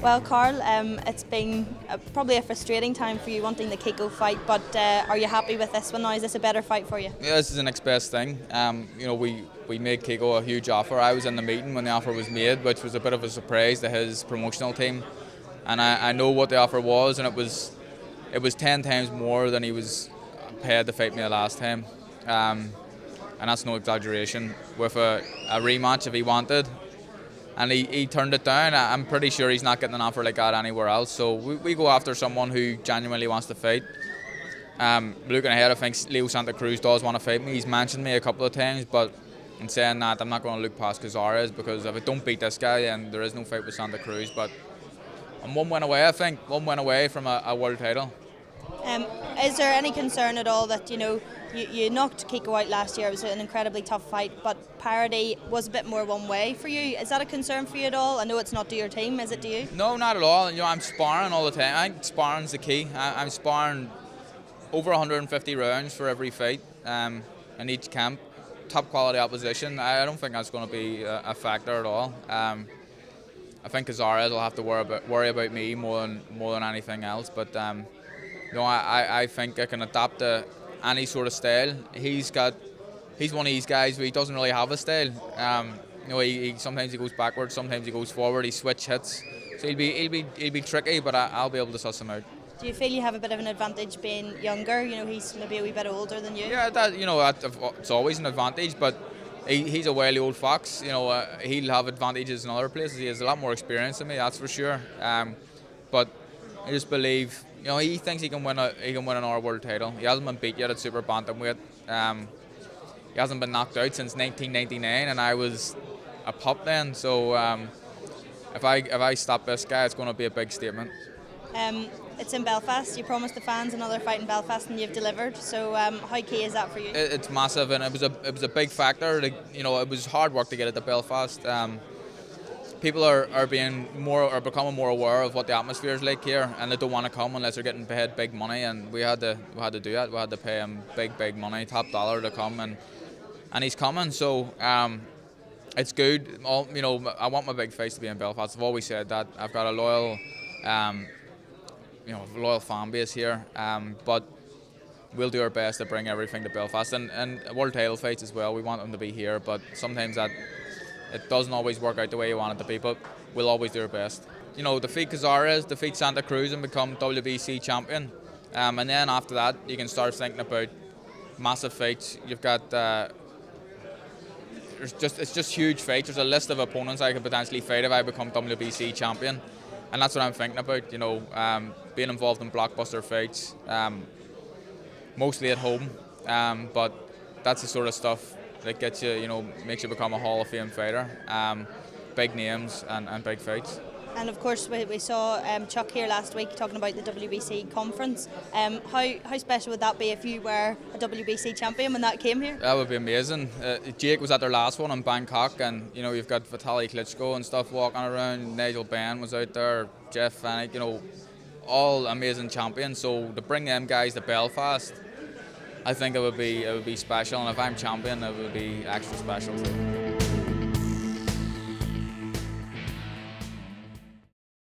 Well, Carl, it's been probably a frustrating time for you wanting the Kiko fight, but are you happy with this one now? Is this a better fight for you? Yeah, this is the next best thing. We made Kiko a huge offer. I was in the meeting when the offer was made, which was a bit of a surprise to his promotional team. And I know what the offer was, and it was 10 times more than he was paid to fight me the last time. And that's no exaggeration. With a rematch if he wanted, and he turned it down. I'm pretty sure he's not getting an offer like that anywhere else. So we go after someone who genuinely wants to fight. Looking ahead, I think Leo Santa Cruz does want to fight me. He's mentioned me a couple of times, but in saying that, I'm not going to look past Cazares, because if I don't beat this guy, then there is no fight with Santa Cruz. But I'm one win away, I think, one win away from a world title. Is there any concern at all that, you knocked Kiko out last year? It was an incredibly tough fight, but parity was a bit more one way for you. Is that a concern for you at all? I know it's not to your team, is it to you? No, not at all. I'm sparring all the time. I think sparring's the key. I'm sparring over 150 rounds for every fight in each camp. Top quality opposition. I don't think that's going to be a factor at all. I think Cazares will have to worry about me more than anything else. But I think I can adapt to any sort of style. He's one of these guys where he doesn't really have a style. He sometimes he goes backwards, sometimes he goes forward. He switch hits, so he'll be tricky. But I'll be able to suss him out. Do you feel you have a bit of an advantage being younger? He's maybe a wee bit older than you. Yeah, it's always an advantage. But he's a wily old fox. He'll have advantages in other places. He has a lot more experience than me, that's for sure. But I just believe, he thinks he can win an world title. He hasn't been beat yet at Super-Bantamweight. He hasn't been knocked out since 1999, and I was a pup then. So if I stop this guy, it's going to be a big statement. It's in Belfast. You promised the fans another fight in Belfast, and you've delivered. So how key is that for you? It's massive, and it was a big factor. It was hard work to get it to Belfast. People are becoming more aware of what the atmosphere is like here, and they don't want to come unless they're getting paid big money. And we had to do that. We had to pay him big money, top dollar, to come, and he's coming. So it's good. I want my big fights to be in Belfast. I've always said that. I've got a loyal fan base here, but we'll do our best to bring everything to Belfast, and world title fights as well. We want them to be here, but sometimes it doesn't always work out the way you want it to be, but we'll always do our best. Defeat Cazares, defeat Santa Cruz, and become WBC champion, and then after that you can start thinking about massive fights. You've got it's just huge fights. There's a list of opponents I could potentially fight if I become WBC champion. And that's what I'm thinking about, being involved in blockbuster fights, mostly at home. But that's the sort of stuff that gets you, makes you become a Hall of Fame fighter. Big names and big fights. And of course, we saw Chuck here last week talking about the WBC conference. How special would that be if you were a WBC champion when that came here? That would be amazing. Jake was at their last one in Bangkok, and you've got Vitaly Klitschko and stuff walking around. Nigel Benn was out there, Jeff Fennick, all amazing champions. So to bring them guys to Belfast, I think it would be special. And if I'm champion, it would be extra special too.